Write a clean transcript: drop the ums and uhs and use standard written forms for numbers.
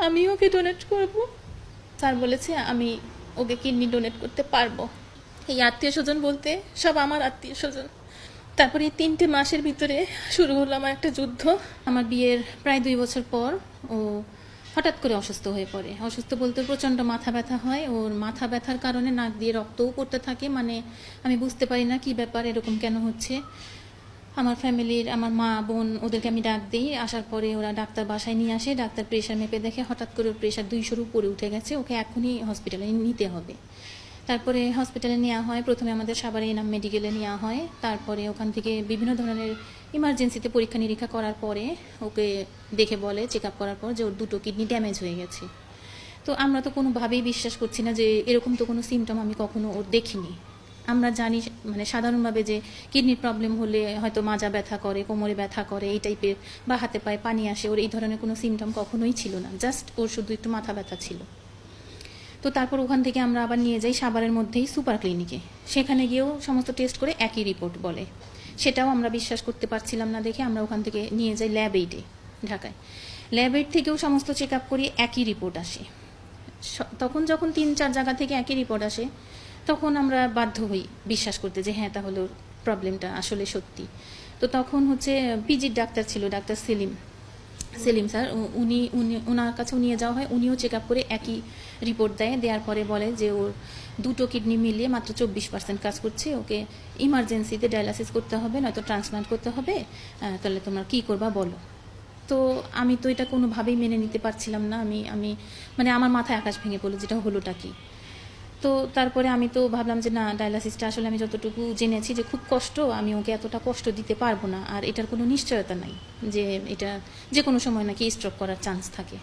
আমি ওকে ডোনেট করব। স্যার বলেছে আমি ওকে কিডনি ডোনেট করতে পারবো। এই আত্মীয় স্বজন বলতে সব আমার আত্মীয় স্বজন। তারপরে এই 3টে মাসের ভিতরে শুরু হলো আমার একটা যুদ্ধ। আমার বিয়ের প্রায় 2 বছর পর ও হঠাৎ করে অসুস্থ হয়ে পড়ে। অসুস্থ বলতে প্রচণ্ড মাথা ব্যথা হয়। ওর মাথা ব্যথার কারণে নাক দিয়ে রক্তও পড়তে থাকে। মানে আমি বুঝতে পারি না কী ব্যাপার, এরকম কেন হচ্ছে। আমার ফ্যামিলির আমার মা বোন ওদেরকে আমি ডাক দিই। আসার পরে ওরা ডাক্তার বাসায় নিয়ে আসে। ডাক্তার প্রেশার মেপে দেখে হঠাৎ করে ওর প্রেশার 200-র উপরে উঠে গেছে, ওকে এখনই হসপিটালে নিতে হবে। তারপরে হসপিটালে নেওয়া হয়। প্রথমে আমাদের সাভারে এনাম মেডিকেলে নেওয়া হয়। তারপরে ওখান থেকে বিভিন্ন ধরনের ইমার্জেন্সিতে পরীক্ষা নিরীক্ষা করার পরে ওকে দেখে বলে, চেক আপ করার পর, যে ওর 2টো কিডনি ড্যামেজ হয়ে গেছে। তো আমরা তো কোনোভাবেই বিশ্বাস করছি না যে এরকম তো কোনো সিমটম আমি কখনো ওর দেখিনি। আমরা জানি মানে সাধারণভাবে যে কিডনির প্রবলেম হলে হয়তো মাজা ব্যথা করে, কোমরে ব্যথা করে, এই টাইপের, বা হাতে পায়ে পানি আসে। ওর এই ধরনের কোনো সিমটম কখনোই ছিল না, জাস্ট ওর শুধু একটু মাথা ব্যথা ছিল। তো তারপর ওখান থেকে আমরা আবার নিয়ে যাই সাভারের মধ্যেই সুপার ক্লিনিকে। সেখানে গিয়েও সমস্ত টেস্ট করে একই রিপোর্ট বলে। সেটাও আমরা বিশ্বাস করতে পারছিলাম না দেখে আমরা ওখান থেকে নিয়ে যাই ল্যাব 8-এ ঢাকায়। ল্যাব 8 থেকেও সমস্ত চেক আপ করি, একই রিপোর্ট আসে। তখন যখন 3-4 জায়গা থেকে একই রিপোর্ট আসে তখন আমরা বাধ্য হই বিশ্বাস করতে যে হ্যাঁ তাহলে ওর প্রবলেমটা আসলে সত্যি। তো তখন হচ্ছে পিজির ডাক্তার ছিল, ডাক্তার সেলিম সেলিম স্যার, উনি উনি ওনার কাছেও নিয়ে যাওয়া হয়। উনিও চেক আপ করে একই রিপোর্ট দেয়। দেওয়ার পরে বলে যে ওর 2টো কিডনি মিলিয়ে মাত্র 24% কাজ করছে, ওকে ইমার্জেন্সিতে ডায়ালাসিস করতে হবে, নয়তো ট্রান্সপ্লান্ট করতে হবে। তাহলে তোমরা কী করবা বলো। তো আমি তো এটা কোনোভাবেই মেনে নিতে পারছিলাম না। আমি আমি মানে আমার মাথায় আকাশ ভেঙে পড়লো, যেটা হলোটা কি। তো তারপরে আমি তো ভাবলাম যে না, ডায়ালাসিসটা আসলে আমি যতটুকু জেনেছি যে খুব কষ্ট, আমি ওকে এতটা কষ্ট দিতে পারবো না। আর এটার কোনো নিশ্চয়তা নাই যে এটা যে কোনো সময় নাকি স্ট্রোক করার চান্স থাকে।